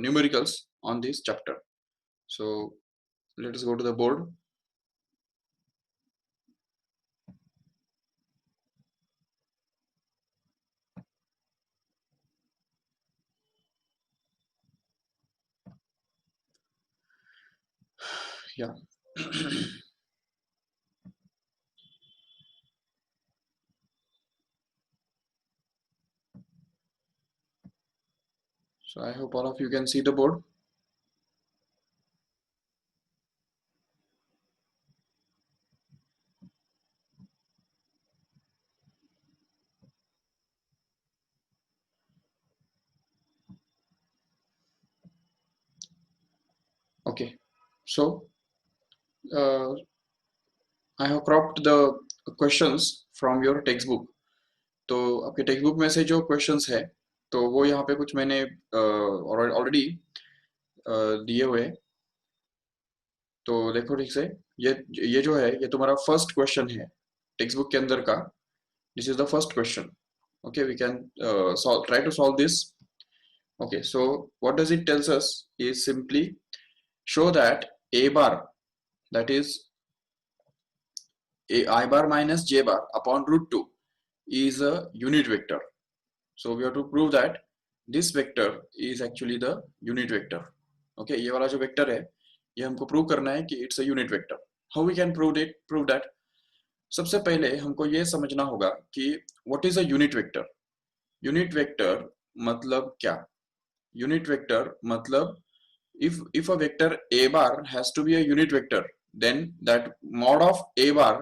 numericals on this chapter. So let us go to the board. Yeah. So I hope all of you can see the board. Okay, so uh, I have cropped the questions from your textbook. तो आपके text book में से जो questions है तो वो यहाँ पे कुछ मैंने ऑलरेडी दिए हुए। तो देखो ठीक से, ये जो है ये तुम्हारा फर्स्ट क्वेश्चन है टेक्स्ट बुक के अंदर का। This is the first question. Okay, we can try to solve this. Okay, so what does it tells us is simply show that a bar, that is a I bar minus j bar upon root 2 is a unit vector. So we have to prove that this vector is actually the unit vector. Okay, ये वाला जो vector है ये हमको prove करना है कि it's a unit vector. How we can prove that? सबसे पहले हमको ये समझना होगा कि what is a unit vector. Unit vector मतलब क्या? यूनिट वेक्टर मतलब if a vector a bar has to be a unit vector, then that mod of a bar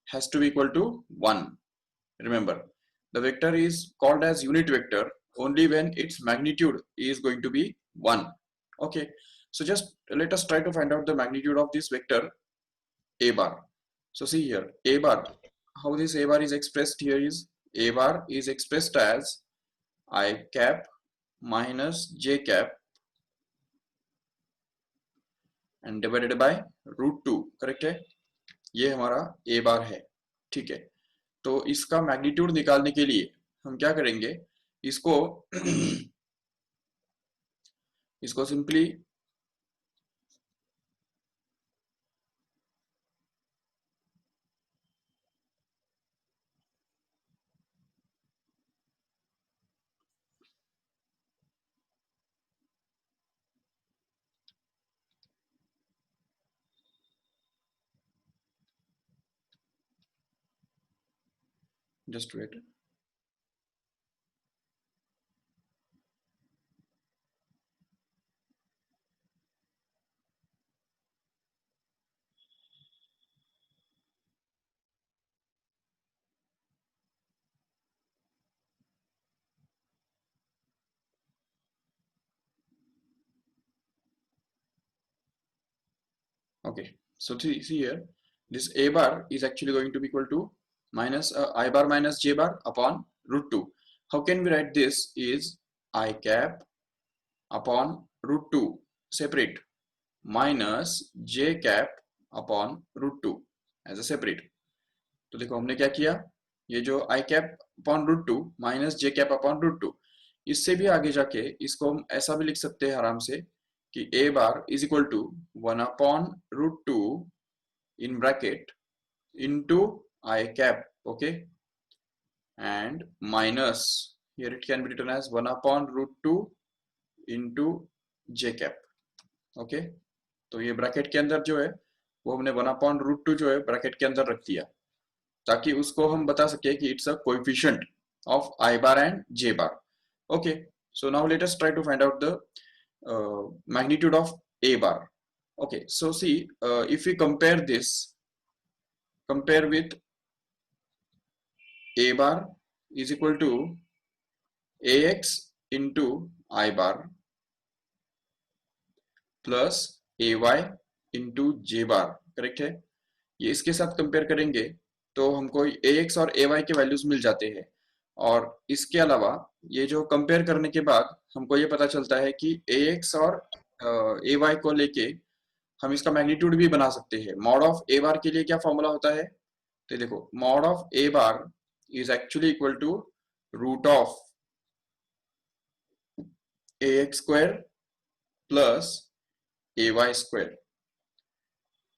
has to be equal to 1. Remember, the vector is called as unit vector only when its magnitude is going to be 1. Okay, so just let us try to find out the magnitude of this vector a bar. So see here, a bar, how this a bar is expressed here is a bar is expressed as I cap minus j cap and divided by root 2। Correct है, ये हमारा ए बार है। ठीक है, तो इसका magnitude निकालने के लिए हम क्या करेंगे, इसको इसको simply just wait. Okay, so see here, this a bar is actually going to be equal to minus I bar minus j bar upon root 2. How can we write this is I cap upon root 2 separate minus j cap upon root 2 as a separate. तो देखो हमने क्या किया, ये जो आई cap upon root 2 minus जे cap upon root 2, इससे भी आगे जाके इसको हम ऐसा भी लिख सकते हैं आराम से कि a bar is equal to 1 upon root 2 in bracket into i cap. Okay, and minus here it can be written as 1 upon root 2 into j cap. Okay, तो ये ब्रैकेट के अंदर जो है वो हमने 1 अपॉन रूट 2 जो है ब्रैकेट के अंदर रख दिया ताकि उसको हम बता सके कि it's a coefficient of I bar and J bar. Okay, so now let us try to find out the magnitude of a bar. Okay, so see, if we compare this, compare with a bar is equal to ax into I bar plus ay into j bar। Correct है, ये इसके साथ compare करेंगे तो हमको ax और ay के values मिल जाते हैं। और इसके अलावा ये जो कंपेयर करने के बाद हमको ये पता चलता है कि ax और ay को लेके हम इसका मैग्नीट्यूड भी बना सकते हैं। मॉड ऑफ ए बार के लिए क्या फॉर्मूला होता है, तो देखो mod of a bar is actually equal to root of ax square plus a y square.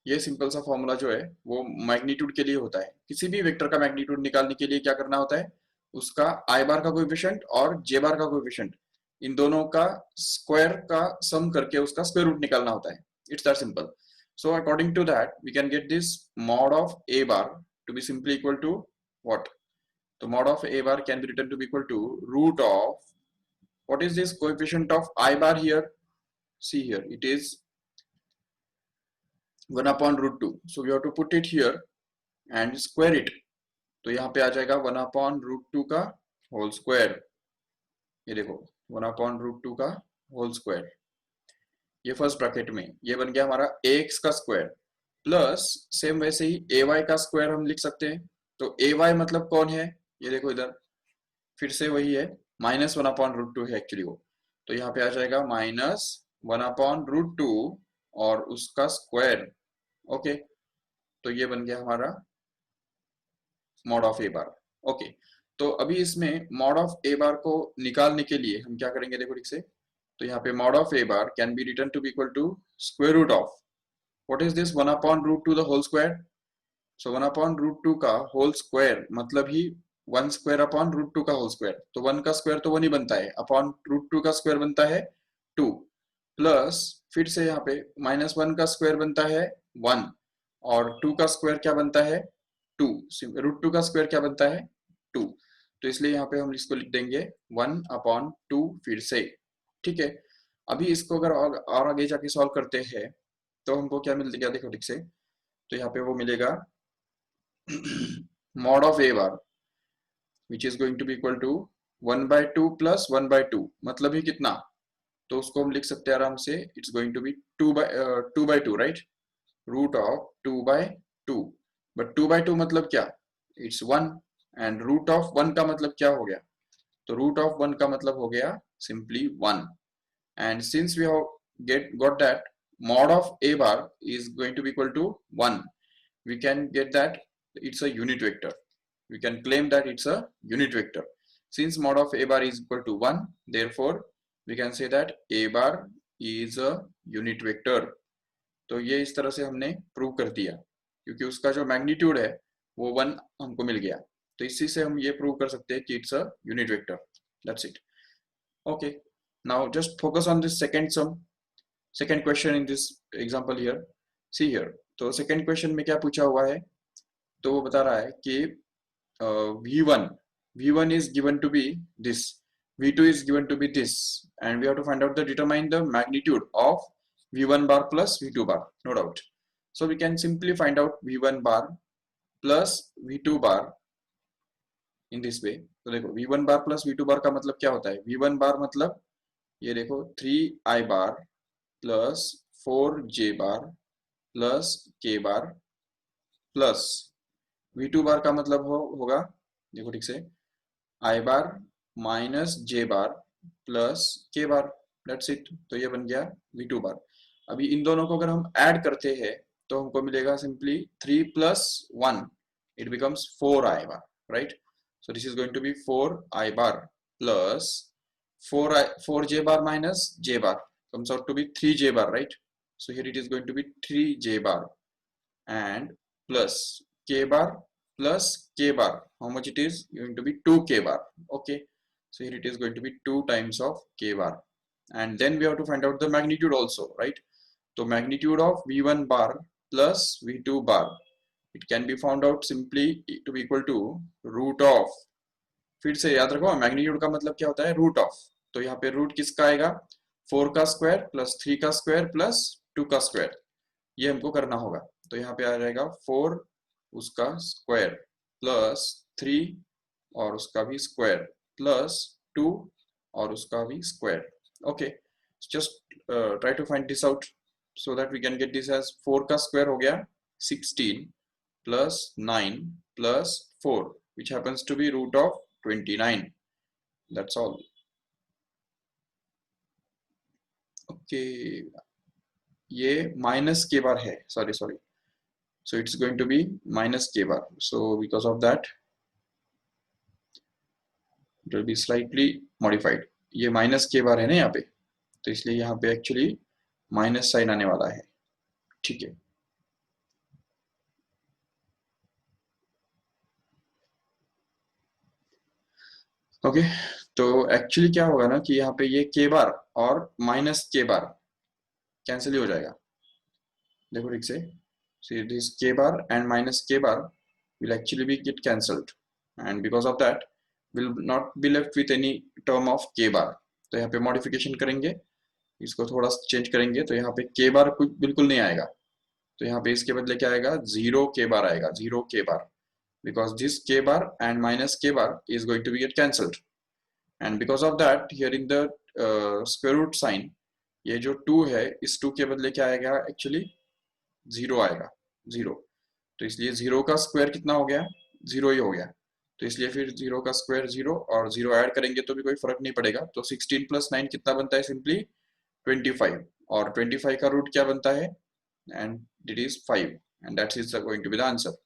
ये सिंपल सा फॉर्मूला जो है वो मैग्नीट्यूड के लिए होता है। किसी भी वेक्टर का मैग्नीट्यूड निकालने के लिए क्या करना होता है, उसका आई बार का कोएफिशिएंट और जे बार का कोएफिशिएंट, इन दोनों का स्क्वायर का सम करके उसका स्क्वायर रूट निकालना होता है। It's that simple. So according to that we can get this mod of a bar to be simply equal to what? तो mod of a bar can be written to be equal to root of, what is this coefficient of I bar here? See here, it is 1 upon root 2. So we have to put it here and square it. तो यहाँ पे आ जाएगा 1 upon root 2 का whole square. ये देखो 1 upon root 2 का whole square, ये first bracket में ये बन गया हमारा ax का स्क्वायर, प्लस सेम वैसे ही ay का स्क्वायर हम लिख सकते हैं। तो ay मतलब कौन है, ये देखो इधर फिर से वही है, माइनस 1 अपॉन रूट 2 है एक्चुअली वो। तो यहाँ पे आ जाएगा माइनस 1 अपॉन रूट 2 और उसका स्क्वायर। ओके, तो ये बन गया हमारा mod of a bar. Okay, तो अभी इसमें मॉड ऑफ ए बार को निकालने के लिए हम क्या करेंगे, देखो ठीक से। तो यहाँ पे mod of a bar can be written to be equal to square root of, what is this, 1 upon root 2 the whole square. So 1 upon root 2 का होल स्क्वायर मतलब ही 1 स्क्वायर अपॉन रूट 2 का होल स्क्वायर। तो 1 का square तो 1 ही बनता है, upon root 2 का square बनता है 2, प्लस फिर से यहाँ पे माइनस 1 का स्क्वायर बनता है 1 और 2 का स्क्वायर क्या बनता है 2, रूट 2 का स्क्वायर क्या बनता है 2। तो इसलिए यहाँ पे हम इसको लिख देंगे 1 अपॉन 2 फिर से। ठीक है, अभी इसको अगर और आगे जाके सॉल्व करते हैं तो हमको क्या मिलेगा, देखो ठीक से। तो यहाँ पे वो मिलेगा mod of a bar which is going to be equal to 1 by 2 plus 1 by 2, मतलब ही कितना, तो उसको हम लिख सकते हैं आराम से, it's going to be 2 by 2 right, root of 2 by 2। But 2 by 2 मतलब क्या, इट्स 1, एंड रूट ऑफ 1 का मतलब क्या हो गया, तो रूट ऑफ 1 का मतलब हो गया simply 1। And since we have got that mod of a bar is going to be equal to 1, we can get that it's a unit vector. We can claim that it's a unit vector. Since mod of a bar is equal to 1, therefore we can say that a bar is a unit vector. तो ये इस तरह से हमने prove कर दिया, क्योंकि उसका जो मैग्नीट्यूड है वो 1 हमको मिल गया। तो इसी से हम ये प्रूव कर सकते हैं कि it's a unit vector. That's it. Okay, now just focus on this second question in this example here. See here, तो सेकंड क्वेश्चन में क्या पूछा हुआ है, तो वो बता रहा है कि v1 is given to be this, v2 is given to be this, and we have to find out determine the magnitude of v1 bar plus v2 bar, no doubt. So we can simply find out v1 bar plus v2 bar in this way. तो देखो v1 bar plus v2 bar का मतलब क्या होता है, v1 bar मतलब ये देखो 3i bar plus 4j bar plus k bar plus v2 बार का मतलब होगा, देखो ठीक से, i bar minus j bar plus k bar, that's it. तो ये बन गया v2 बार। अभी इन दोनों को अगर हम ऐड करते हैं तो हमको मिलेगा simply 3 plus 1, it becomes 4i bar, right. So this is going to be 4i bar plus 4j bar minus j bar comes out to be 3j bar, right? So here it is going to be 3j bar and plus k bar plus k bar, how much it is going to be 2k bar. Okay, so here it is going to be 2 times of k bar, and then we have to find out the magnitude also, right? So magnitude of v1 bar plus v2 bar, it can be found out simply to be equal to root of, फिर से याद रखो magnitude का मतलब क्या होता है, root of. तो यहाँ पे रूट किसका आएगा, 4 का स्क्वायर प्लस 3 का स्क्वायर प्लस 2 का स्क्वायर, ये हमको करना होगा। तो यहाँ पे आ जाएगा 4 उसका स्क्वायर प्लस 3 और उसका भी स्क्वायर प्लस 2 और उसका भी square. Okay, just try to find this out so that we can get this as 4 का स्क्वायर हो गया 16 plus 9 plus 4 which happens to be root of 29. That's all. Okay, ये माइनस के बार है, sorry, so it's going to be minus k bar, so because of that it will be slightly modified। ये minus k बार है ना यहाँ पे, तो इसलिए यहाँ पे एक्चुअली माइनस साइन आने वाला है, ठीक है। ओके, तो एक्चुअली क्या होगा ना कि यहाँ पे ये के बार और माइनस के बार कैंसिल ही हो जाएगा। देखो ठीक से, see this k bar and minus k bar will actually be get cancelled, and because of that will not be left with any term of k bar। तो यहाँ पे मॉडिफिकेशन करेंगे, इसको थोड़ा चेंज करेंगे, तो यहाँ पे k बार कुछ बिल्कुल नहीं आएगा, तो यहाँ पे इसके बदले क्या आएगा, 0 k बार आएगा, 0 k bar, because this k bar and minus k bar is going to be get cancelled, and because of that here in the square root sign ये जो 2 है, इस 2 के बदले क्या आएगा, एक्चुअली 0 आएगा, 0। तो इसलिए 0 का स्क्वायर कितना हो गया, 0 ही हो गया, तो इसलिए फिर 0 का स्क्वायर 0 और 0 ऐड करेंगे तो भी कोई फर्क नहीं पड़ेगा। तो 16 प्लस 9 कितना बनता है, सिंपली 25, और 25 का रूट क्या बनता है, and it is 5, and that is going to be the answer,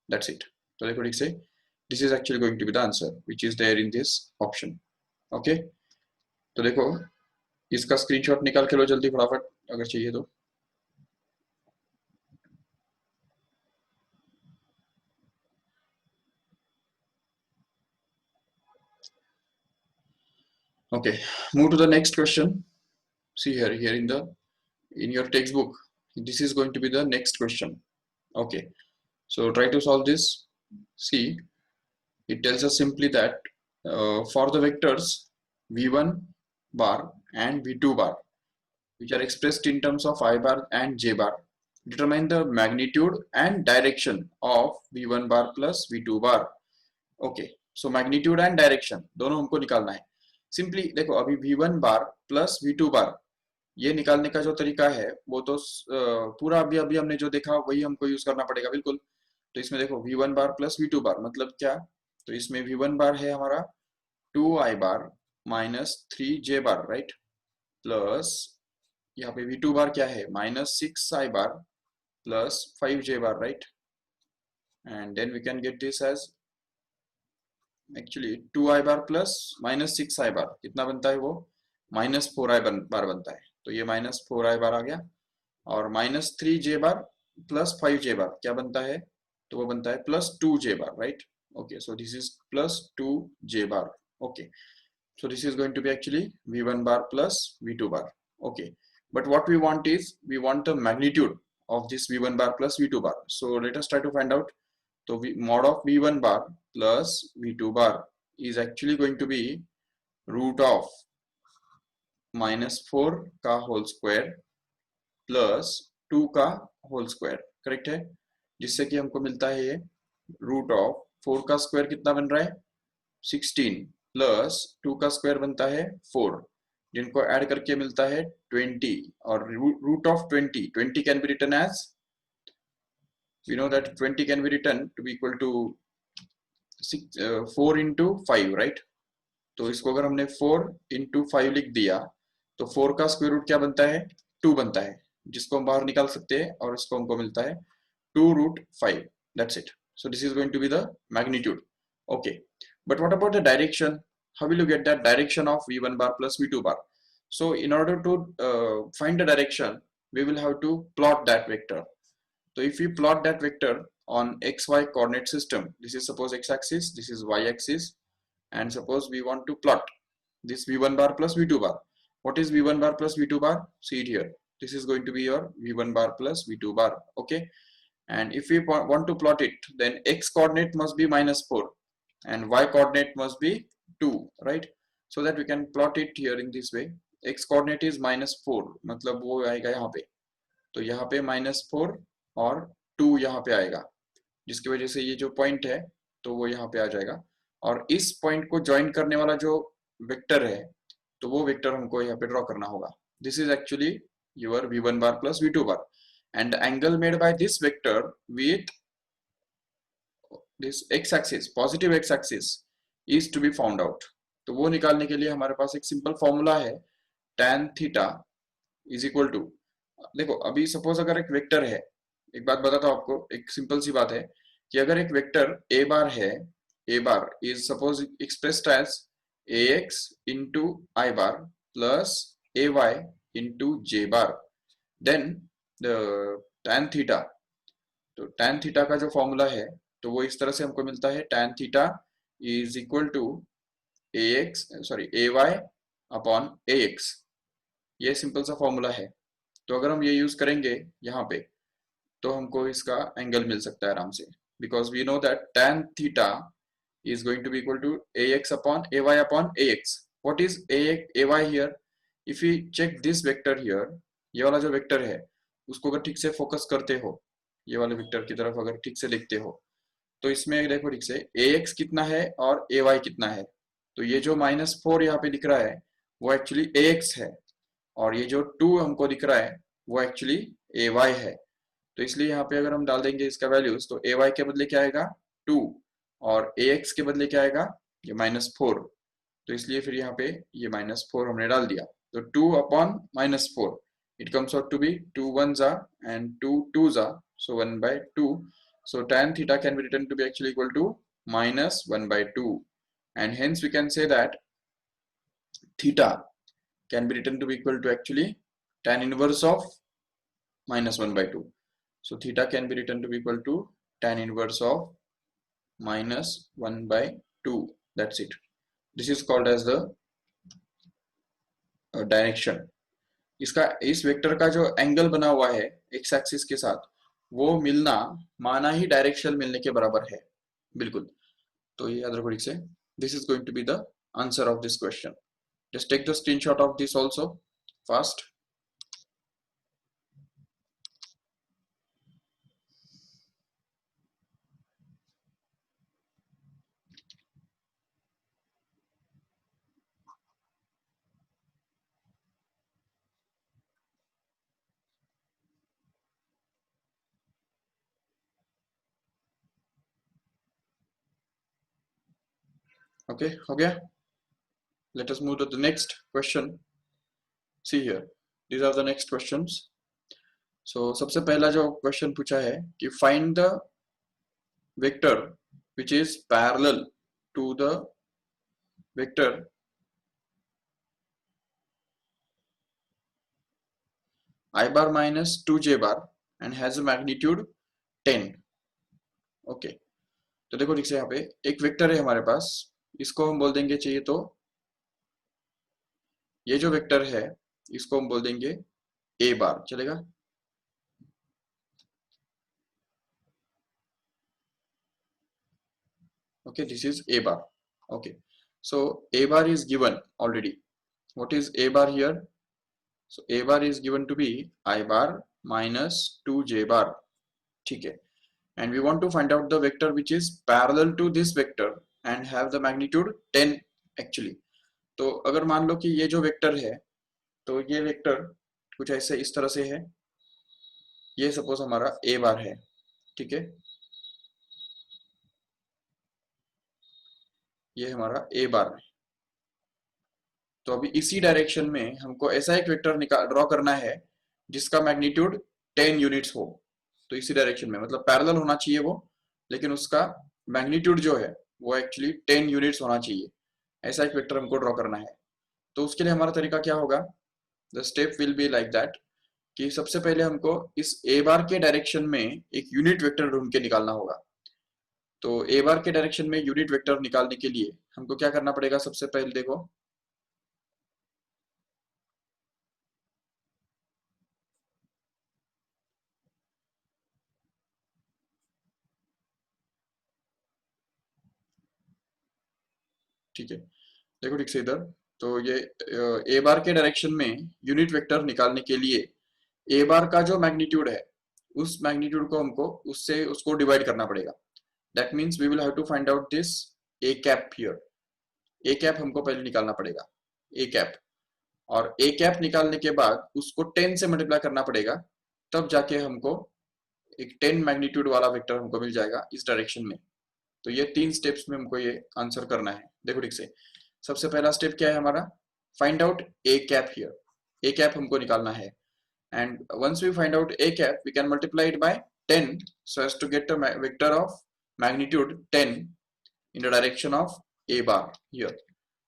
that's it. तो देखो ठीक से, this is actually going to be the answer which is there in this option. Okay, तो देखो इसका स्क्रीनशॉट निकाल के लो जल्दी फटाफट अगर चाहिए तो। Okay, move to the next question. See here in the in your textbook, this is going to be the next question. Okay, so try to solve this. See, it tells us simply that for the vectors v1 bar and v2 bar, which are expressed in terms of I bar and j bar, determine the magnitude and direction of v1 bar plus v2 bar. Okay, so magnitude and direction दोनों हमको निकालना है। Simply देखो, अभी v1 बार plus v2 बार ये निकालने का जो तरीका है वो तो पूरा अभी अभी हमने जो देखा वही हमको यूज करना पड़ेगा, बिल्कुल। तो इसमें देखो v1 बार प्लस v2 बार मतलब क्या, तो इसमें v1 बार है हमारा 2i bar minus 3j bar, right, plus यहाँ पे v2 बार क्या है, minus 6i bar plus 5j bar, right, and then we can get this as actually 2i bar plus minus 6i bar कितना बनता है, वो माइनस 4i बार बनता है, तो ये माइनस 4i बार आ गया, और माइनस 3j बार प्लस 5j बार क्या बनता है, तो वो बनता है plus 2j bar, right. Okay, so this is plus 2j bar. Okay, so this is going to be actually v1 bar plus v2 bar। okay, but what we want is we want the magnitude of this v1 bar plus v2 bar, so let us try to find out। so mod of v1 bar plus v2 bar is actually going to be root of -4 का whole square plus 2 का whole square, correct है, जिससे कि हमको मिलता है ये root of 4 का स्क्वायर कितना बन रहा है 16 प्लस 2 का स्क्वायर बनता है 4, जिनको ऐड करके मिलता है 20, और root of 20 can be written as, we know that 20 can be written to be equal to 4 into 5, right। तो इसको अगर हमने 4 into 5 लिख दिया तो 4 का स्क्वायर रूट क्या बनता है 2 बनता है, जिसको हम बाहर निकाल सकते हैं, और इसको हमको मिलता है 2 root 5, that's it। so this is going to be the magnitude। okay, but what about the direction, how will you get that direction of v1 bar plus v2 bar? so in order to find the direction we will have to plot that vector। so if we plot that vector on xy coordinate system, this is suppose x-axis, this is y-axis, and suppose we want to plot this v1 bar plus v2 bar। what is v1 bar plus v2 bar, see it here, this is going to be your v1 bar plus v2 bar। okay, and if we want to plot it, then x coordinate must be -4 and y coordinate must be 2, right, so that we can plot it here in this way। x coordinate is -4 मतलब वो आएगा यहाँ पे, तो यहाँ पे -4 और 2 यहाँ पे आएगा, जिसकी वजह से ये जो पॉइंट है तो वो यहाँ पे आ जाएगा, और इस पॉइंट को ज्वाइन करने वाला जो वेक्टर है तो वो वेक्टर हमको यहाँ पे ड्रॉ करना होगा। This is actually your v1 bar plus v2 bar, and the angle made by this vector with this x-axis, positive x-axis is to be found out। तो वो निकालने के लिए हमारे पास एक सिंपल फॉर्मूला है, tan theta is equal to, देखो अभी सपोज अगर एक वेक्टर है, एक बात बताता हूँ आपको, एक सिंपल सी बात है कि अगर एक वेक्टर a बार है, a bar is suppose expressed as ax into i bar plus ay into j bar, then the tan theta, तो tan थीटा का जो फॉर्मूला है तो वो इस तरह से हमको मिलता है, tan theta is equal to a y upon a x. ये सिंपल सा फॉर्मूला है। तो अगर हम ये यूज करेंगे यहाँ पे तो हमको इसका एंगल मिल सकता है आराम से, because we know that tan theta is going to be equal to ax upon ay upon ax. What is ay here? If we check this vector here, ये वाला जो वेक्टर है उसको अगर ठीक से फोकस करते हो, ये वाले वेक्टर की तरफ अगर ठीक से देखते हो तो इसमें देखो ठीक से ax कितना है और ay कितना है। तो ये जो -4 यहाँ पे दिख रहा है वो एक्चुअली ax है, और ये जो 2 हमको दिख रहा है वो एक्चुअली ay है। तो इसलिए यहाँ पे अगर हम डाल देंगे इसका वैल्यूज तो ay के बदले क्या आएगा 2, और ax के बदले क्या आएगा ये -4। तो इसलिए फिर यहाँ पे ये -4 हमने डाल दिया, तो 2 upon -4 it comes out to be 2 1s and 2 2s, so 1/2। so tan theta can be written to be actually equal to -1/2, and hence we can say that theta can be written to be equal to actually tan inverse of -1/2. So theta can be written to be equal to tan inverse of -1/2. That's it. This is called as the direction. इसका इस vector का जो angle बना हुआ है x axis के साथ वो मिलना माना ही डायरेक्शन मिलने के बराबर है, बिल्कुल। तो ये याद रखो ठीक से। This is going to be the answer of this question. Just take the screenshot of this also fast. Okay हो गया। Let us move to the next question. See here, these are the next questions. So सबसे पहला जो question पूछा है कि find the vector which is parallel to the vector I bar minus 2j bar and has a magnitude 10। Okay, तो देखो ठीक से यहाँ पे एक वेक्टर है हमारे पास, इसको हम बोल देंगे चाहिए तो ये जो वेक्टर है इसको हम बोल देंगे a बार, चलेगा। Okay, this is a bar। Okay, so a bar is given already। what is a bar here? so a bar is given to be I bar minus 2j bar, ठीक है। and we want to find out the vector which is parallel to this vector and have the magnitude 10 actually। तो अगर मान लो कि ये जो vector है तो ये वेक्टर कुछ ऐसे इस तरह से है, ये सपोज हमारा a बार है, ठीक है। ये हमारा a बार है। तो अभी इसी डायरेक्शन में हमको ऐसा एक वेक्टर निकाल ड्रॉ करना है जिसका मैग्नीट्यूड 10 यूनिट्स हो। तो इसी डायरेक्शन में मतलब पैरेलल होना चाहिए वो, लेकिन उसका मैग्नीट्यूड जो है वो एक्चुअली 10 यूनिट्स होना चाहिए। ऐसा एक वेक्टर हमको ड्रॉ करना है। तो उसके लिए हमारा तरीका क्या होगा? The step will be like that कि सबसे पहले हमको इस ए बार के डायरेक्शन में एक यूनिट वेक्टर ढूंढ के निकालना होगा। तो ए बार के डायरेक्शन में यूनिट वेक्टर निकालने के लिए हमको क्या करना पड़ेगा? सबसे पहले देखो, ठीक है, देखो ठीक से इधर। तो ये ए बार के डायरेक्शन में यूनिट वेक्टर निकालने के लिए ए बार का जो मैग्नीट्यूड है उस मैग्नीट्यूड को हमको उससे उसको डिवाइड करना पड़ेगा। That means we will have to find out this a cap here. A cap हमको पहले निकालना पड़ेगा, ए कैप। और ए कैप निकालने के बाद उसको 10 से मल्टीप्लाई करना पड़ेगा, तब जाके हमको एक 10 मैग्नीट्यूड वाला वेक्टर हमको मिल जाएगा इस डायरेक्शन में। तो ये 3 स्टेप्स में हमको ये आंसर करना है। देखो ठीक से, सबसे पहला स्टेप क्या है हमारा? Find out A cap here. A cap हमको निकालना है, and once we find out a cap we can multiply it by 10 so as to get a vector of magnitude 10 in the direction of a bar here।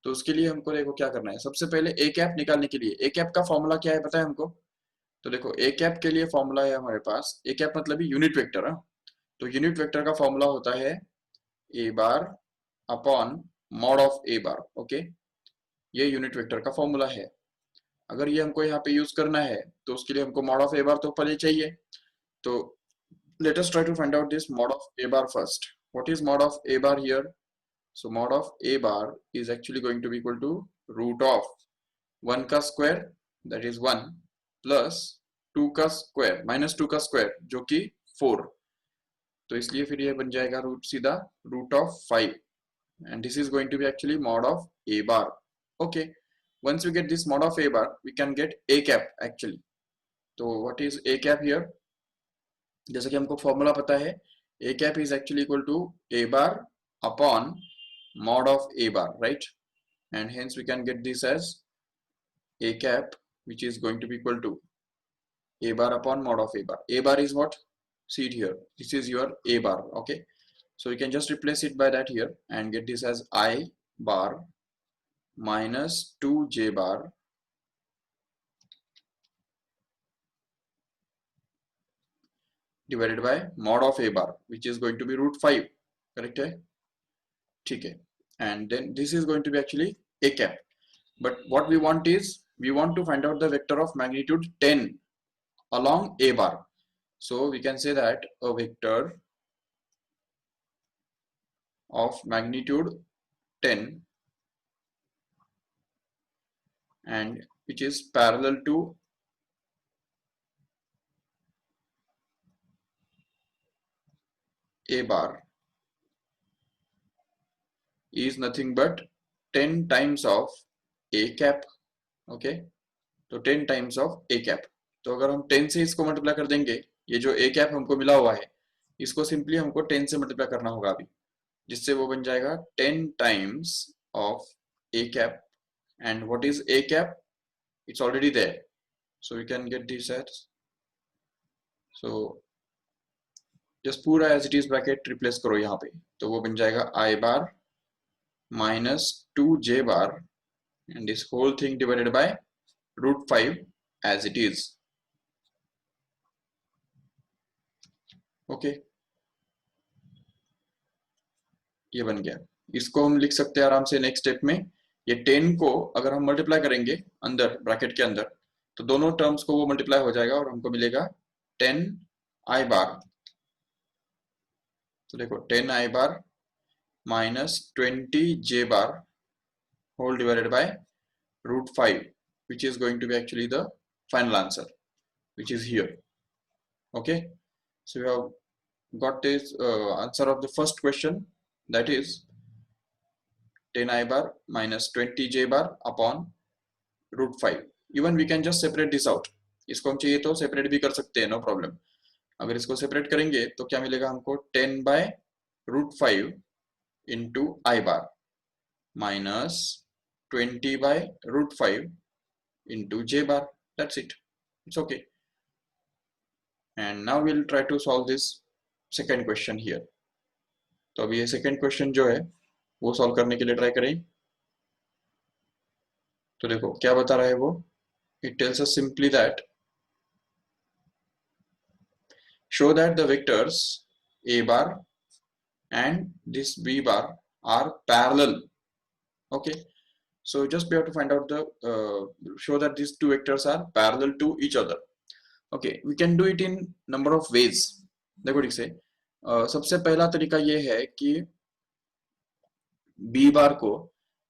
तो उसके लिए हमको देखो क्या करना है। सबसे पहले a cap निकालने के लिए a cap का फॉर्मूला क्या है पता है हमको? तो देखो ए कैप के लिए फॉर्मूला है हमारे पास, ए कैप मतलब यूनिट वेक्टर है। तो यूनिट वेक्टर का फॉर्मूला होता है a bar upon mod of a bar. Okay, ये यूनिट वेक्टर का फॉर्मूला है। अगर ये हमको यहाँ पे यूज करना है तो उसके लिए हमको मॉड ऑफ ए बार तो पहले चाहिए। तो let us try to find out this mod of a bar first. What is mod of a bar here? So mod of a bar is actually going to be equal to root of 1 का square, that is 1, plus 2 का square minus 2 का square जो कि 4। तो इसलिए फिर ये बन जाएगा रूट सीधा root of 5, and this is going to be actually mod of a bar. Okay, once we get this mod of a bar, we can get a cap actually. तो what is a cap here? जैसे कि हमको formula पता है, a cap is actually equal to a bar upon mod of a bar, right? And hence we can get this as a cap which is going to be equal to a bar upon mod of a bar. A bar is what? See it here, this is your a bar. Okay, so we can just replace it by that here and get this as I bar minus 2j bar divided by mod of a bar which is going to be root 5, correct है? ठीक है, and then this is going to be actually a cap, but what we want is we want to find out the vector of magnitude 10 along a bar. So we can say that a vector of magnitude 10 and which is parallel to a bar is nothing but 10 times of a cap. Okay, तो 10 times of a cap. तो अगर हम 10 से इसको multiply कर देंगे, ये जो a cap हमको मिला हुआ है इसको सिंपली हमको 10 से मल्टीप्लाई करना होगा अभी, जिससे वो बन जाएगा 10 times of a cap. And what is a cap? It's already there, so we can get this as, so just पूरा as it is bracket replace करो यहाँ पे, तो वो बन जाएगा I bar minus 2j bar and this whole thing divided by root 5 as it is. Okay, ये बन गया। इसको हम लिख सकते हैं आराम से नेक्स्ट स्टेप में, ये 10 को अगर हम मल्टीप्लाई करेंगे अंदर ब्रैकेट के अंदर तो दोनों टर्म्स को वो मल्टीप्लाई हो जाएगा और हमको मिलेगा 10 I बार। तो देखो 10 I bar minus 20 J bar whole divided by root 5 which is going to be actually the final answer which is here. Okay, so we have got this answer of the first question, that is 10 I bar minus 20 J bar upon root 5. Even we can just separate this out, इसको हम चाहिए तो separate भी कर सकते हैं, no problem. अगर इसको सेपरेट करेंगे तो क्या मिलेगा हमको 10 by root 5 into I bar minus 20 by root 5 into J bar. That's it, it's okay. And now we'll try to solve this second question here. तो अभी ये सेकेंड क्वेश्चन जो है वो सॉल्व करने के लिए ट्राई करें। तो देखो क्या बता रहा है वो, it tells us simply that show that the vectors a bar and this b bar are parallel. Okay, so just we have to find out the show that these two vectors are parallel to each other. Okay, we can do it in number of ways. देखो ठीक से सबसे पहला तरीका ये है कि b बार को,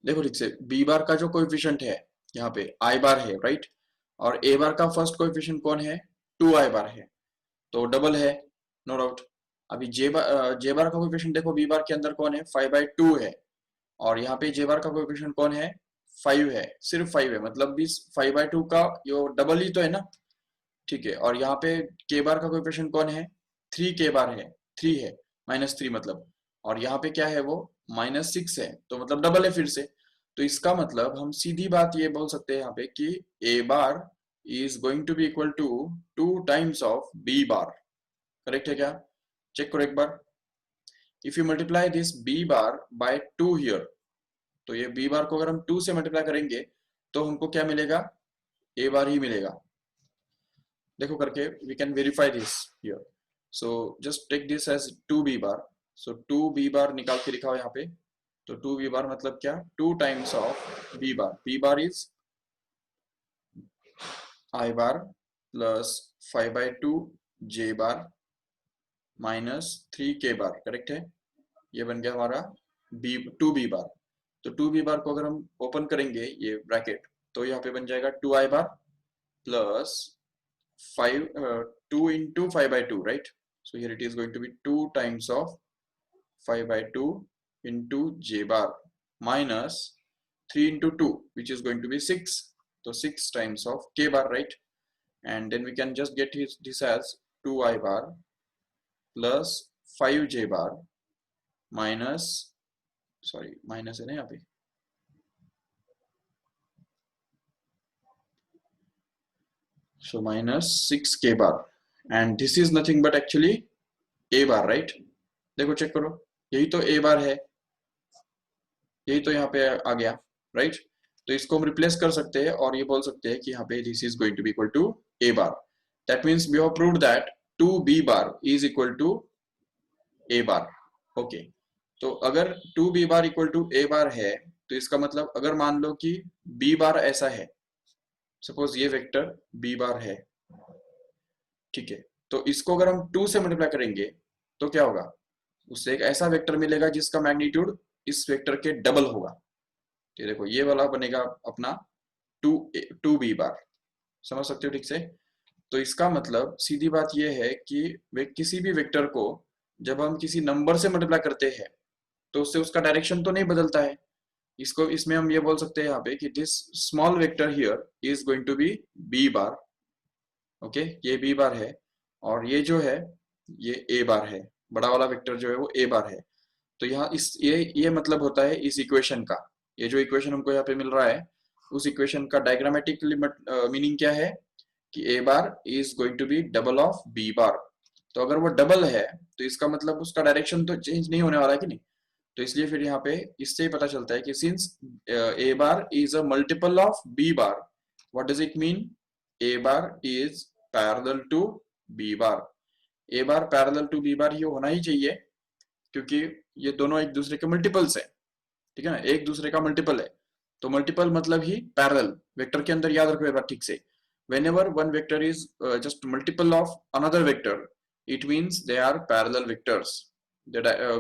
देखो ठीक से b बार का जो कोएफिशिएंट है यहाँ पे i बार है, राइट? और a बार का फर्स्ट कोएफिशिएंट कौन है? 2i बार है, तो डबल है, नो डाउट। अभी j बार का कोएफिशिएंट देखो b बार के अंदर कौन है? 5/2 है, और यहाँ पे j बार का कोएफिशिएंट कौन है? 5 है, सिर्फ 5 है, मतलब भी 5/2 का यो डबल ही तो है ना, ठीक है। और यहाँ पे k बार का कोएफिशिएंट कौन है? 3k बार है, 3 है, -3 मतलब, और यहाँ पे क्या है वो? -6 है, तो मतलब डबल है फिर से। तो इसका मतलब हम सीधी बात ये बोल सकते हैं यहाँ पे कि a bar is going to be equal to 2 times of b bar. Correct है क्या? चेक करो एक बार। If you multiply this b bar by 2 here, तो ये b बार को अगर हम 2 से मल्टीप्लाई करेंगे तो हमको क्या मिलेगा? a बार ही मिलेगा। देखो करके we can verify this here. So just take this as 2b bar. So 2b bar निकाल के लिखा हो यहाँ पे. तो 2b bar मतलब क्या? 2 times of b bar. b bar is I bar plus 5 by 2 j bar minus 3k bar. Correct है? ये बन गया हमारा b 2b bar. तो 2b bar को अगर हम ओपन करेंगे ये ब्रैकेट, तो यहाँ पे बन जाएगा 2i bar plus 2 into 5 by 2, right? So here it is going to be 2 times of 5 by 2 into j bar minus 3 into 2, which is going to be 6. So 6 times of k bar, right? And then we can just get this as 2i bar plus 5j bar minus, sorry, minus है ना यहाँ पे, so minus 6k bar, and this is nothing but actually a bar, right? देखो check करो, यही तो a bar है, यही तो यहाँ पे आ गया, right? तो इसको हम रिप्लेस कर सकते हैं और ये बोल सकते हैं कि यहाँ पे this is going to be equal to a bar. That means we have proved that 2b bar is equal to a bar. Okay. तो अगर 2b bar equal to a bar है, तो इसका मतलब अगर मान लो कि b bar ऐसा है, सपोज ये वेक्टर b bar है, ठीक है, तो इसको अगर हम 2 से मल्टीप्लाई करेंगे तो क्या होगा? उससे एक ऐसा वेक्टर मिलेगा जिसका मैग्नीट्यूड इस वेक्टर के डबल होगा. तो देखो ये वाला बनेगा अपना 2b बार. समझ सकते हो ठीक से? तो इसका मतलब सीधी बात ये है कि वे किसी भी वेक्टर को जब हम किसी नंबर से मल्टीप्लाई करते हैं तो उससे उसका डायरेक्शन तो नहीं बदलता है. इसको इसमें हम ये बोल सकते हैं यहाँ पे कि this small vector here is going to be b bar. Okay, ये b बार है और ये जो है ये a बार है. बड़ा वाला वेक्टर जो है वो a बार है. तो यहाँ इस ये मतलब होता है इस इक्वेशन का, ये जो इक्वेशन हमको यहाँ पे मिल रहा है उस इक्वेशन का डायग्रामेटिक मीनिंग क्या है कि a bar is going to be double of b bar. तो अगर वो डबल है तो इसका मतलब उसका डायरेक्शन तो चेंज नहीं होने वाला है कि नहीं. तो इसलिए फिर यहाँ पे इससे ही पता चलता है कि सिंस a bar is a multiple of b bar, what does it mean? a bar is parallel to b bar. a bar parallel to b bar ये होना ही चाहिए क्योंकि ये दोनों एक दूसरे के मल्टीपल्स है, ठीक है ना, एक दूसरे का मल्टीपल है. तो मल्टीपल मतलब ही पैरेलल. वेक्टर के अंदर याद रखो एक बार ठीक से, whenever one vector is just multiple of another vector, it means they are parallel vectors.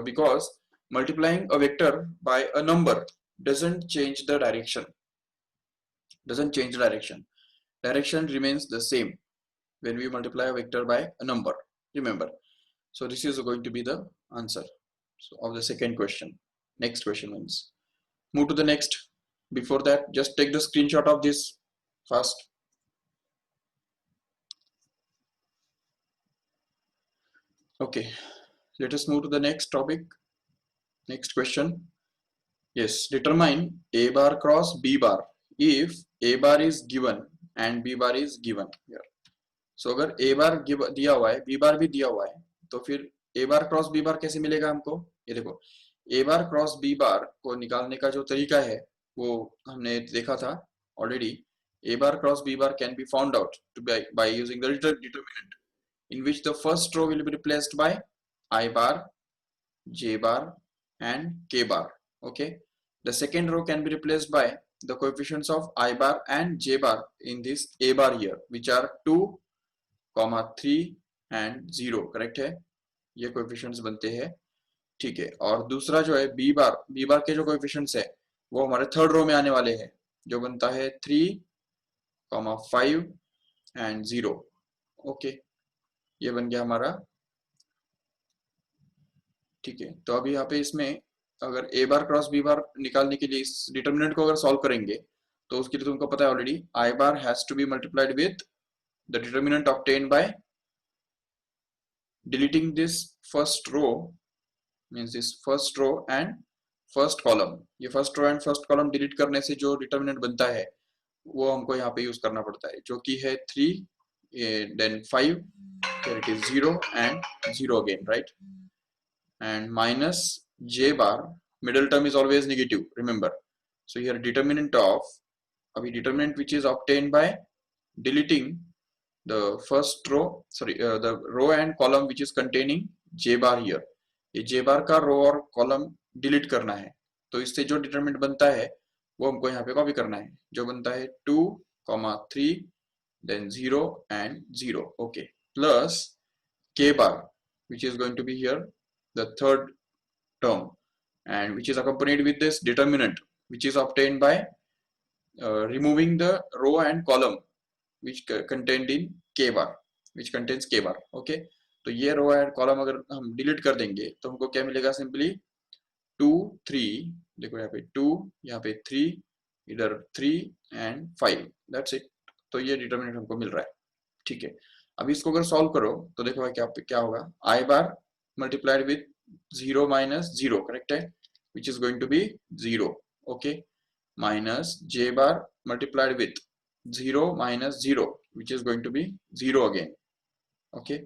Because multiplying a vector by a number doesn't change the direction. Direction remains the same when we multiply a vector by a number, remember. So this is going to be the answer of the second question. Next question means move to the next. Before that, just take the screenshot of this first. Okay, let us move to the next topic. Next question. Yes, determine a bar cross b bar if a bar is given and b bar is given here. So अगर a bar दिया हुआ है, b bar भी दिया हुआ है, तो फिर a bar cross b bar कैसे मिलेगा हमको? ये देखो, a bar cross b bar को निकालने का जो तरीका है वो हमने देखा था already. A bar cross b bar can be found out by using the determinant, in which the first row will be replaced by I bar, j bar and k bar. Okay, the second row can be replaced by the coefficients of I bar and j bar in this a bar here, which are 2, 3 and 0. Correct है, ये coefficients बनते हैं, ठीक है. और दूसरा जो है b बार के जो कोएफिशिएंट्स है वो हमारे थर्ड रो में आने वाले हैं, जो बनता है 3, 5 एंड 0. ओके, ये बन गया हमारा, ठीक है. तो अभी यहाँ पे इसमें अगर a बार क्रॉस b बार निकालने के लिए इस डिटर्मिनेंट को अगर सॉल्व करेंगे तो उसके लिए तुमको पता है already, I bar has to be multiplied with the determinant obtained by deleting this first row, means this first row and first column. ये first row and first column delete करने से जो डिटर्मिनेंट बनता है वो हमको यहाँ पे यूज करना पड़ता है, जो कि है 3, then 5, here it is 0 and 0 again, right? And minus j bar, middle term is always negative, remember. So here determinant of, अभी determinant which is obtained by deleting the first row, sorry, the row and column which is containing j bar here. ये j bar का रो और column delete करना है, तो इससे जो determinant बनता है वो हमको यहाँ पे कॉपी करना है, जो बनता है 2, 3, then 0 and 0. Okay, plus k bar, which is going to be here the third term, and which is accompanied with this determinant, which is obtained by removing the row and column which contained in k bar, which contains k bar. Okay, तो ये row and column अगर हम delete कर देंगे तो हमको क्या मिलेगा, सिंपली 2, 3, देखो यहाँ पे 2, यहाँ पे 3, इधर 3 एंड 5, दैट्स इट. तो ये डिटरमिनेंट हमको मिल रहा है. ठीक है, अब इसको अगर सॉल्व करो तो देखो क्या क्या होगा, I bar multiplied with 0 minus 0, correct है, which is going to be 0. Okay, minus j bar multiplied with 0 minus 0, which is going to be 0 again. Okay,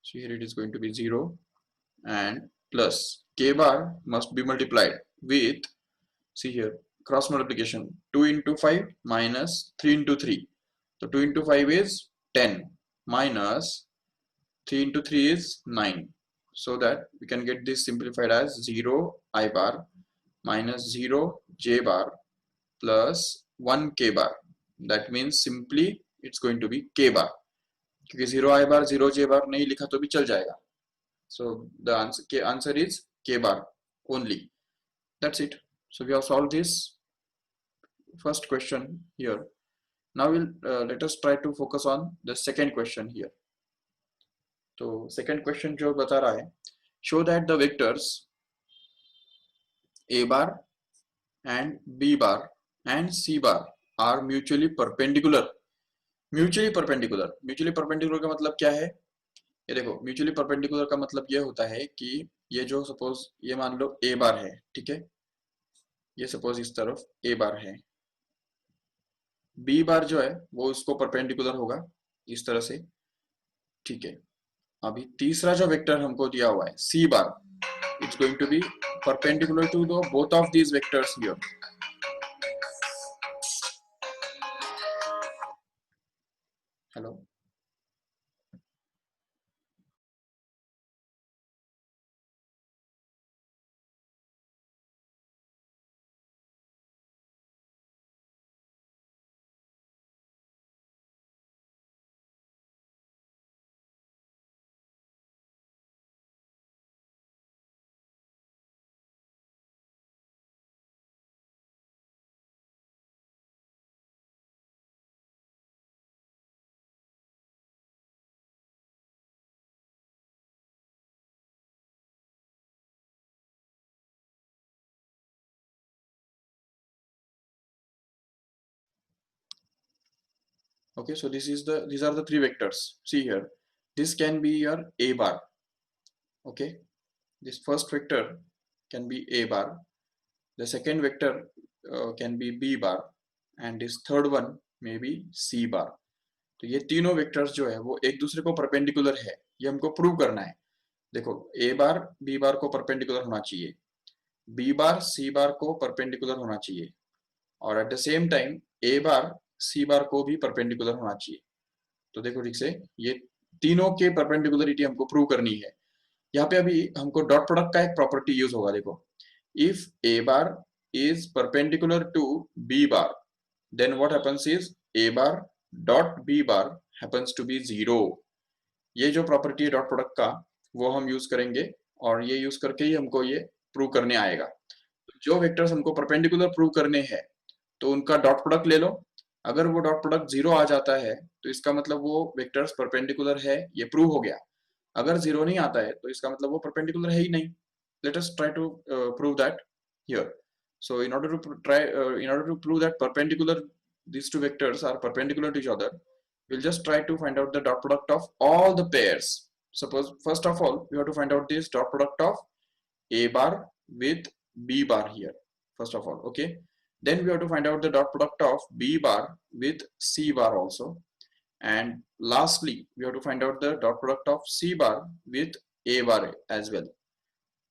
so here it is going to be 0, and plus k bar must be multiplied with, see here, cross multiplication, 2 into 5 minus 3 into 3. So 2 into 5 is 10 minus 3 into 3 is 9. So that we can get this simplified as 0 I bar minus 0 j bar plus 1 k bar. That means simply it's going to be k bar, क्योंकि 0 I bar 0 j bar नहीं लिखा तो भी चल जाएगा. So the answer is k bar only. That's it. So we have solved this first question here. Now let us try to focus on the second question here. तो second question जो बता रहा है, show that the vectors a bar and b bar and c bar are mutually perpendicular. Mutually perpendicular, mutually perpendicular का मतलब क्या है, ये देखो, म्यूचुअली परपेंडिकुलर का मतलब ये होता है कि ये जो सपोज ये मान लो a बार है, ठीक है, ये सपोज इस तरफ a बार है, b बार जो है वो उसको परपेंडिकुलर होगा इस तरह से. ठीक है, अभी तीसरा जो वेक्टर हमको दिया हुआ है c bar, it's going to be perpendicular to the both of these vectors here. Hello. Okay, so these are the three vectors. See here, this can be your a bar. Okay, this first vector can be a bar, the second vector can be b bar, and this third one may be c bar. तो ये तीनों vectors जो है वो एक दूसरे को perpendicular है, ये हमको प्रूव करना है. देखो, a बार b बार को परपेंडिकुलर होना चाहिए, b बार c बार को परपेंडिकुलर होना चाहिए, और at the same time a bar c बार को भी परपेंडिकुलर होना चाहिए. तो देखो ठीक से, ये तीनों के परपेंडिकुलरिटी हमको प्रूव करनी है. यहाँ पे अभी हमको डॉट प्रोडक्ट का एक प्रॉपर्टी यूज होगा. देखो, if a bar is perpendicular to b bar, then what happens is a bar dot b bar happens to be 0. ये जो प्रॉपर्टी है डॉट प्रोडक्ट का वो हम यूज करेंगे, और ये यूज करके ही हमको ये प्रूव करने आएगा. जो वेक्टर्स हमको परपेंडिकुलर प्रूव करने हैं तो उनका डॉट प्रोडक्ट ले लो. अगर वो डॉट प्रोडक्ट 0 आ जाता है तो इसका मतलब वो वेक्टर्स परपेंडिकुलर है, ये प्रूव हो गया. अगर 0 नहीं आता है तो इसका मतलब वो परपेंडिकुलर है ही नहीं. Let us try to prove that here. So in order to prove that these two vectors are perpendicular to each other, we'll just try to find out the dot product of all the pairs. Suppose first of all we have to find out this dot product of a bar with b bar here, first of all. Okay, then we have to find out the dot product of b bar with c bar also, and lastly we have to find out the dot product of c bar with a bar as well.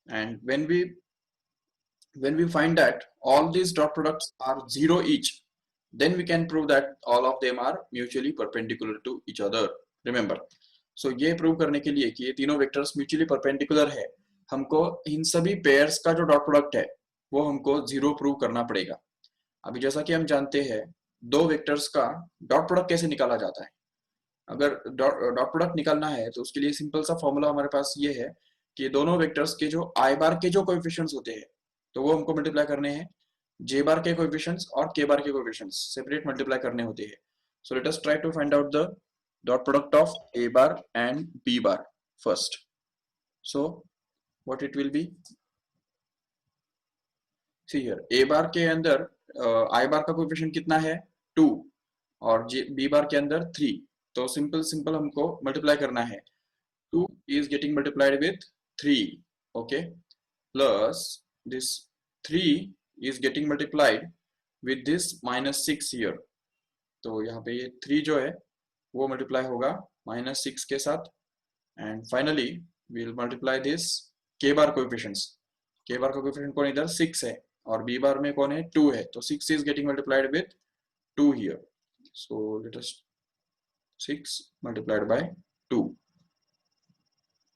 And when we find that all these dot products are 0 each, then we can prove that all of them are mutually perpendicular to each other. Remember, so ये prove करने के लिए कि ये तीनों vectors mutually perpendicular है, हमको इन सभी पेयर्स का जो डॉट प्रोडक्ट है वो हमको जीरो प्रूव करना पड़ेगा। अभी जैसा कि हम जानते हैं दो वेक्टर्स का डॉट प्रोडक्ट कैसे निकाला जाता है। अगर डॉट प्रोडक्ट निकालना है तो उसके लिए सिंपल सा फॉर्मूला हमारे पास ये है कि दोनों वेक्टर्स के जो आई बार के जो कोएफिशिएंट्स होते हैं तो वो हमको मल्टीप्लाई करने हैं, जे बार के कोएफिशिएंट्स और के बार के कोएफिशिएंट्स सेपरेट मल्टीप्लाई करने होते हैं। So let us try to find out the dot product of a bar and b bar first. So what it will be, see here a bar के अंदर आई बार का कोएफिशिएंट कितना है 2 और बी बार के अंदर 3, तो सिंपल सिंपल हमको मल्टीप्लाई करना है। 2 is getting multiplied with 3, okay, plus this 3 is getting multiplied with this -6 here, तो यहाँ पे ये 3 जो है वो मल्टीप्लाई होगा -6 के साथ, and finally we will multiply this के बार कोएफिशिएंट्स। के बार का कोएफिशिएंट कौन इधर 6 है और बी बार में कौन है 2 है, तो 6 is getting multiplied with 2 here, so let us 6 multiplied by 2.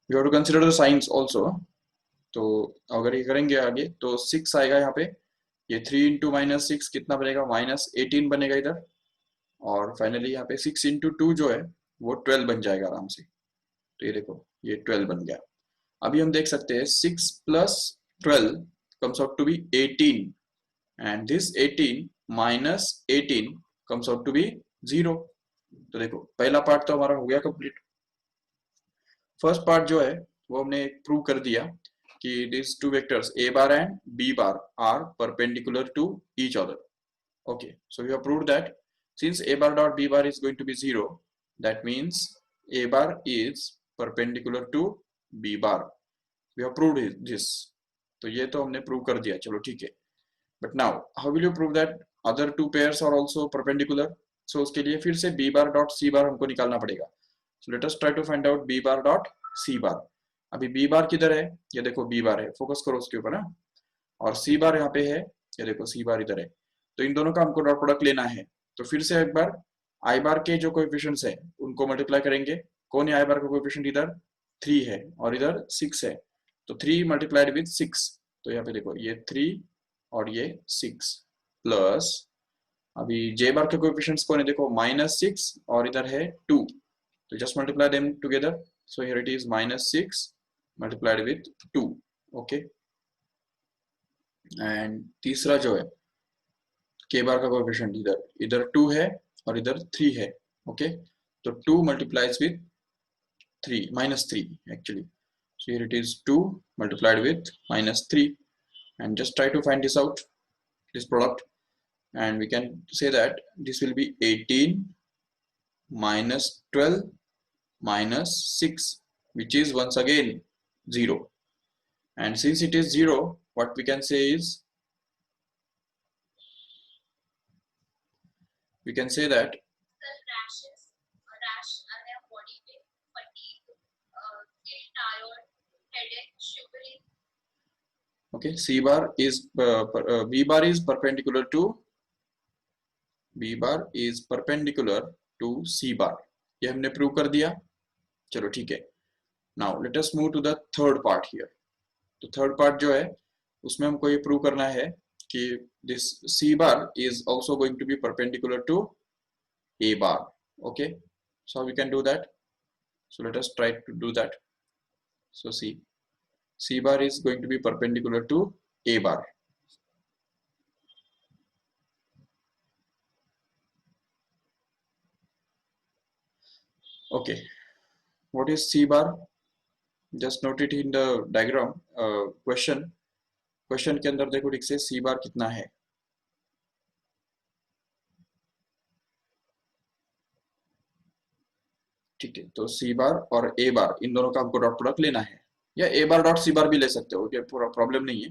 You have to consider the signs also. तो अगर ये करेंगे आगे तो 6 आएगा यहाँ पे, ये 3 इंटू -6 कितना बनेगा -18 बनेगा इधर, और फाइनली यहाँ पे 6 इंटू 2 जो है वो 12 बन जाएगा आराम से। तो ये देखो ये 12 बन गया। अभी हम देख सकते हैं 6 plus 12 comes out to be 18 and this 18 minus 18 comes out to be 0। तो देखो पहला पार्ट तो हमारा हो गया कंप्लीट। फर्स्ट पार्ट जो है वो हमने प्रूव कर दिया कि these two vectors a bar and b bar are perpendicular to each other. Okay, so we have proved that since a bar dot b bar is going to be 0, that means a bar is perpendicular to b bar. We have proved this. तो ये तो हमने prove कर दिया, चलो ठीक है। But now how will you prove that other two pairs are also perpendicular? So उसके लिए फिर से b bar dot c bar हमको निकालना पड़ेगा। So let us try to find out b bar dot c bar. अभी b बार किधर है, ये देखो b बार है, फोकस करो उसके ऊपर ना, और c बार यहाँ पे है, ये देखो c बार इधर है। तो इन दोनों का हमको डॉट प्रोडक्ट लेना है, तो फिर से एक बार i बार के जो कोएफिशिएंट्स है उनको मल्टीप्लाई करेंगे। कौन है i बार का कोएफिशिएंट, इधर 3 है और इधर 6 है, तो 3 मल्टीप्लाइड विद 6, तो यहाँ पे देखो ये 3 और ये 6 प्लस अभी j बार के कोएफिशिएंट्स कौन है, देखो -6 और इधर है 2, तो just multiply them together, so here it is -6 multiplied with 2, okay, and तीसरा जो है k बार का कोएफिशिएंट इधर 2 है और इधर 3 है, okay, तो 2 multiplies with 3 -3 actually, so here it is 2 multiplied with -3, and just try to find this out, this product, and we can say that this will be 18 minus 12 minus 6, which is once again 0, and since it is 0, what we can say is we can say that okay, c bar is b bar is perpendicular to c bar, ये हमने prove कर दिया, चलो ठीक है। Now let us move to the third part here. तो third part जो है उसमें हमको ये प्रूव करना है कि दिस c bar is also going to be perpendicular to a bar, okay, so we can do that, so let us try to do that। so c bar is going to be perpendicular to a bar, okay, what is c bar, just note it in the diagram, question के अंदर देखो ठीक से सी बार कितना है, ठीक है, तो सी बार और ए बार इन दोनों का हमको डॉट प्रोडक्ट लेना है, या ए बार डॉट सी बार भी ले सकते हो, ये पूरा प्रॉब्लम नहीं है।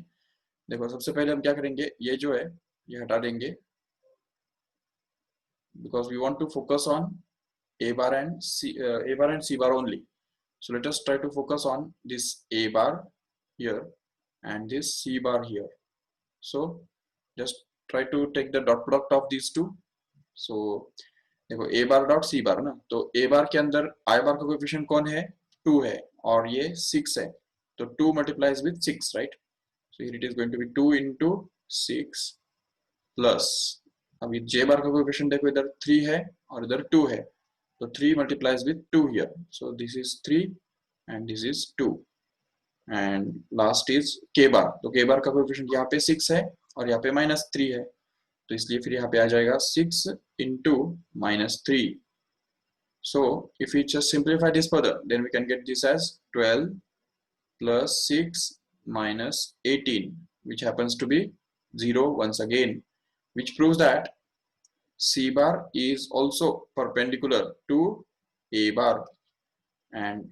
देखो सबसे पहले हम क्या करेंगे, ये जो है ये हटा देंगे, because we want to focus on a bar and c bar only, so let us try to focus on this a bar here and this c bar here, so just try to take the dot product of these two, सो देखो a bar dot c बार ना, तो a बार के अंदर i बार का coefficient कौन है, 2 है, और ये 6 है, तो 2 multiplies with 6, right? So here it is going to be 2 into 6 plus, अभी j बार का कोएफिशिएंट देखो, इधर 3 है और इधर 2 है, तो 3 multiplies with 2 here, so this is 3 and this is 2, and last is k bar, तो k bar का कोएफिशिएंट यहाँ पे 6 है और यहाँ पे -3 है, तो इसलिए फिर यहाँ पे आ जाएगा 6 into -3. So if we just simplify this further, then we can get this as 12 plus 6 minus 18, which happens to be 0 once again, which proves that c bar is also perpendicular to a bar, and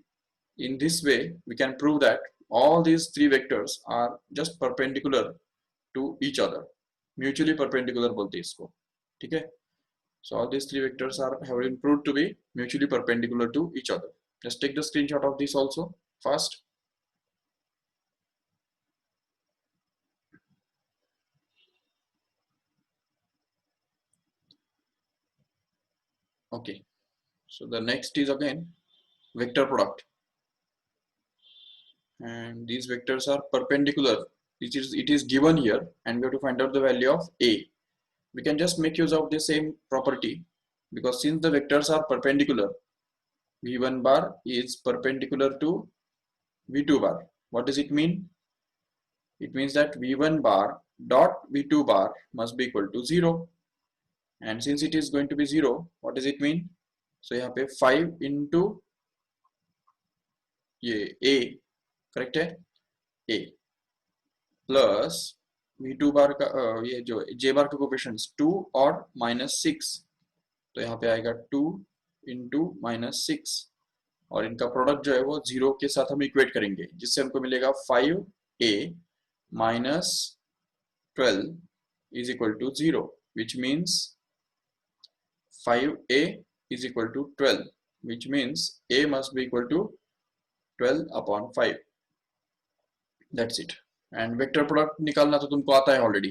in this way we can prove that all these three vectors are just perpendicular to each other, mutually perpendicular बोलते हैं इसको, ठीक है? So all these three vectors have been proved to be mutually perpendicular to each other. Just take the screenshot of this also first. Okay, so the next is again vector product, and these vectors are perpendicular. It is given here, and we have to find out the value of a. We can just make use of the same property, because since the vectors are perpendicular, v1 bar is perpendicular to v2 bar. What does it mean? It means that v1 bar dot v2 bar must be equal to 0, and since it is going to be 0, what does it mean? So यहाँ पे 5 into ये a, correct है, a plus v2 बार का ये जो j bar का coefficients 2 और -6, तो यहाँ पे आएगा 2 into -6, और इनका प्रोडक्ट जो है वो 0 के साथ हम इक्वेट करेंगे, जिससे हमको मिलेगा 5a minus 12 is equal to 0, which means 5a is equal to 12, which means a must be equal to 12 upon 5. That's it. And vector product निकालना तो तुमको आता है ऑलरेडी,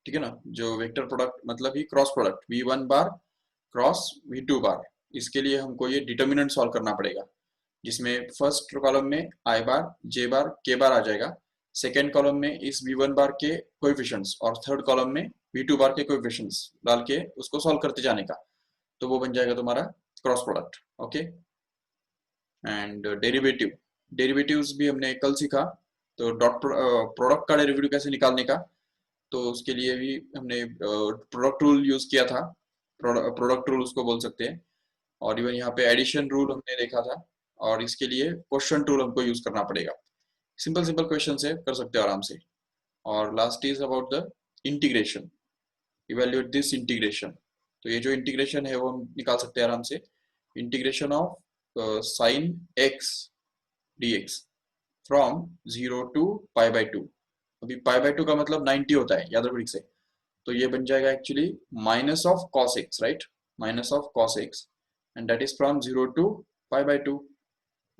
ठीक है ना? जो वेक्टर प्रोडक्ट मतलब ही क्रॉस प्रोडक्ट v1 बार क्रॉस v2 बार, इसके लिए हमको ये डिटर्मिनेंट सॉल्व करना पड़ेगा, जिसमें फर्स्ट कॉलम में i bar, j bar, k बार आ जाएगा, सेकेंड कॉलम में इस v1 बार के कोएफिशिएंट्स, और थर्ड कॉलम में v2 बार के कोएफिशिएंट्स डाल के उसको सॉल्व करते जाने का, तो वो बन जाएगा तुम्हारा cross product. Okay, and derivatives भी हमने कल सीखा, तो डॉट प्रोडक्ट का डेरिवेटिव कैसे निकालने का, तो उसके लिए भी हमने प्रोडक्ट रूल यूज किया था, प्रोडक्ट रूल उसको बोल सकते हैं, और इवन यहाँ पे एडिशन रूल हमने देखा था, और इसके लिए क्वेश्चन रूल हमको यूज करना पड़ेगा. सिंपल क्वेश्चन है, कर सकते हो आराम से. और last is about the integration, evaluate this integration. तो ये जो इंटीग्रेशन है वो हम निकाल सकते हैं आराम से, integration of sine x dx from 0 to π/2. अभी π/2 का मतलब 90 होता है, याद रखो ठीक से, तो ये बन जाएगा actually minus of cos x, right? Minus of cos x, and that is from 0 to π/2,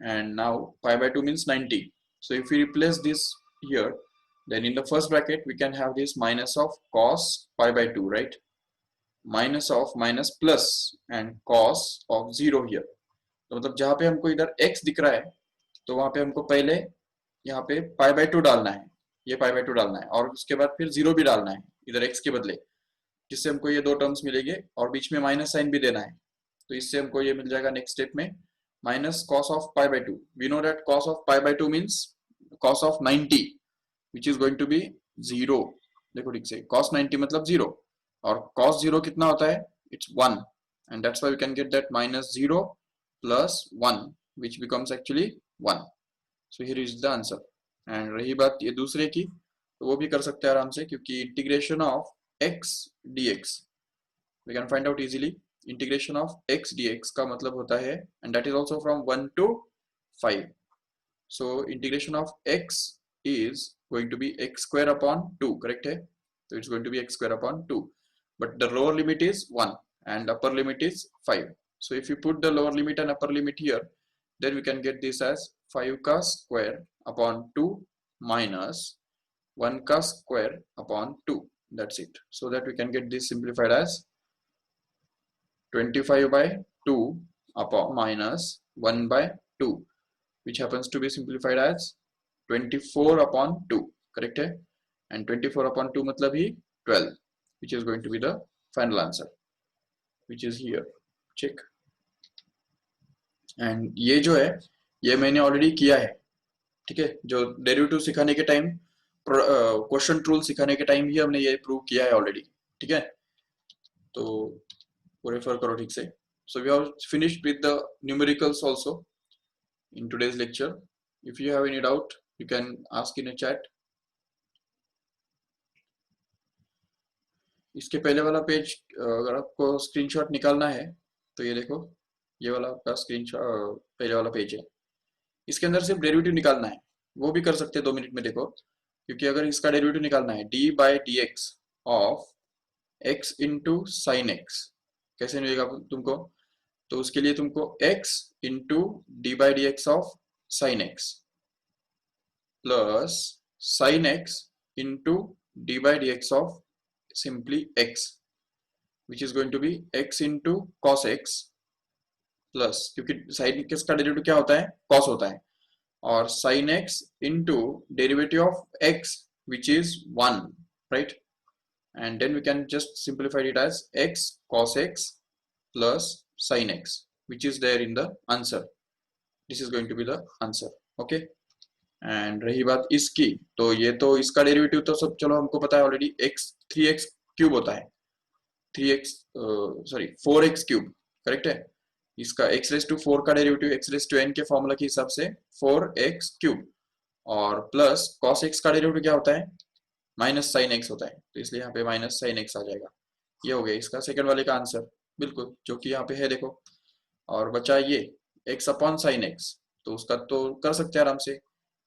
and now π/2 means 90. So if we replace this here, then in the first bracket we can have this minus of cos π/2, right? Minus of minus plus and cos of 0 here. तो मतलब जहाँ पे हमको इधर x दिख रहा है, तो वहां पे हमको पहले यहाँ पे π/2 डालना है, ये π/2 डालना है, और उसके बाद फिर 0 भी डालना है इधर x के बदले, जिससे हमको ये दो टर्म्स मिलेंगे, और बीच में माइनस साइन भी देना है, तो इससे हमको ये मिल जाएगा नेक्स्ट स्टेप में minus cos of π/2. We know that cos of π/2 means cos of 90, which is going to be 0. देखो ठीक से, cos 90 मतलब 0, और cos 0 कितना होता है? It's 1, and that's why we can get that minus 0 plus 1, which becomes actually 1. So here is the answer. And रही बात ये दूसरे की, तो वो भी कर सकते हैं आराम से, क्योंकि integration of x dx we can find out easily. Integration of x dx का मतलब होता है, and that is also from 1 to 5. So integration of x is going to be x square upon 2, correct है? So it's going to be x square upon 2, but the lower limit is 1 and upper limit is 5. So if you put the lower limit and upper limit here, then we can get this as 5 का square upon 2 minus 1 का square upon 2. That's it. So that we can get this simplified as 25 by 2 upon minus 1 by 2, which happens to be simplified as 24 upon 2, correct है, and 24 upon 2 मतलब ही 12, which is going to be the final answer, which is here. check. and ये जो है ये मैंने already किया है, ठीक है, जो डेरिवेटिव सिखाने के टाइम, क्वेश्चन रूल सिखाने के टाइम ही हमने ये प्रूव किया है ऑलरेडी, ठीक है, तो वो रेफर करो ठीक से. So we have finished with the numericals also in today's lecture. If you have any doubt, you can ask in a chat. इसके पहले वाला पेज अगर आपको स्क्रीनशॉट निकालना है तो ये देखो, ये वाला आपका स्क्रीनशॉट पहले वाला पेज है. इसके अंदर सिर्फ डेरिवेटिव निकालना है, वो भी कर सकते हैं 2 मिनट में. देखो, क्योंकि अगर इसका डेरिवेटिव निकालना है d by dx of x into sine x, कैसे मिलेगा तुमको, तो उसके लिए तुमको x into d by d x of sine x plus sine x into d by d x of simply x, which is going to be x into cos x plus, क्योंकि sine x का derivative क्या होता है, cos होता है, और sine x into derivative of x which is 1, right, and then we can just simplify it as x cos x plus sin x, which is there in the answer. This is going to be the answer. Okay. and रही बात इसकी, तो ये तो इसका derivative तो सब चलो हमको पता है ऑलरेडी, x 3x क्यूब होता है, 4x क्यूब, करेक्ट है. इसका x रेस टू 4 का derivative x raise to n के फॉर्मूला के हिसाब से 4x क्यूब, और प्लस cos x का डेरिवेटिव क्या होता है, माइनस साइन एक्स होता है, तो इसलिए यहाँ पे माइनस साइन एक्स आ जाएगा. ये हो गया इसका सेकंड वाले का आंसर, बिल्कुल जो कि यहाँ पे है देखो. और बचा ये x अपॉन साइन एक्स, तो उसका तो कर सकते हैं आराम से.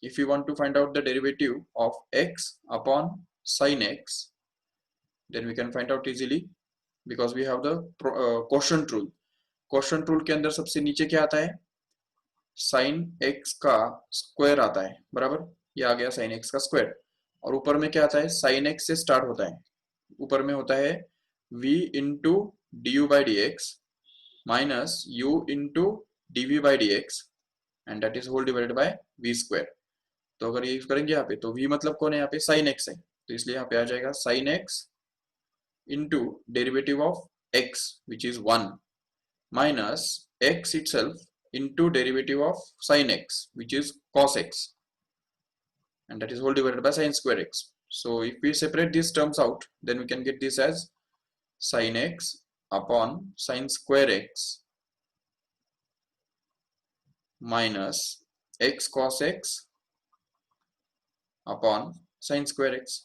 If you want to find out the derivative of x upon sine x, then we can find out easily, because we have the quotient rule. Quotient rule के अंदर सबसे नीचे क्या आता है, साइन एक्स का स्क्वायर आता है, बराबर, ये आ गया साइन एक्स का स्क्वायर, और ऊपर में क्या आता है, साइन एक्स से स्टार्ट होता है, ऊपर में होता है v into d u by d x minus u into d v by d x, and that is whole divided by v square. तो अगर ये यूज करेंगे यहाँ पे, तो v मतलब कौन है, यहाँ पे साइन एक्स है, तो इसलिए यहाँ पे आ जाएगा sign x into derivative of x which is 1 minus x itself into derivative of sine x which is cos x, and that is whole divided by sin square x. So if we separate these terms out, then we can get this as sin x upon sin square x minus x cos x upon sin square x,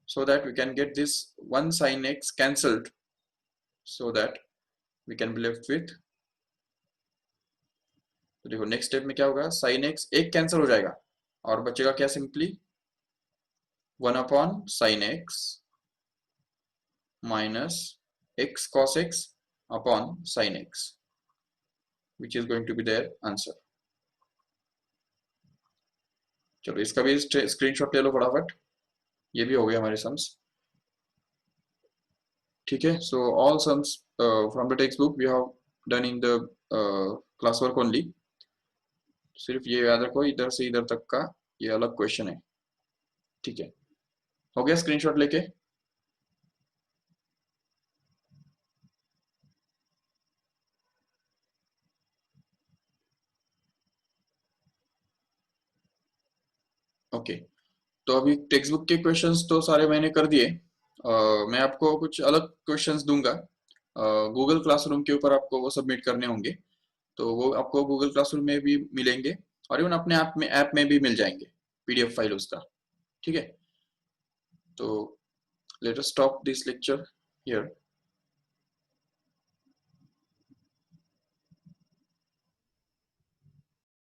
so that we can get this 1 sin x cancelled, so that we can be left with, तो देखो next step में क्या होगा, sin x एक cancel हो जाएगा और बचेगा क्या, simply 1 upon sine x minus x cos x upon sign x, which is going to be their answer. चलो इसका भी स्क्रीनशॉट ले लो फटाफट, ये भी हो गया हमारे सम्स, ठीक है. So all sums from the textbook we have done in the classwork only. सिर्फ ये याद रखो, इधर से इधर तक का ये अलग क्वेश्चन है, ठीक है. हो गया स्क्रीनशॉट लेके, ओके. तो अभी टेक्स्ट बुक के क्वेश्चंस तो सारे मैंने कर दिए. मैं आपको कुछ अलग क्वेश्चंस दूंगा गूगल क्लासरूम के ऊपर, आपको वो सबमिट करने होंगे, तो वो आपको गूगल क्लासरूम में भी मिलेंगे और इवन अपने ऐप में भी मिल जाएंगे पीडीएफ फाइल उसका, ठीक है. तो let us stop this lecture here.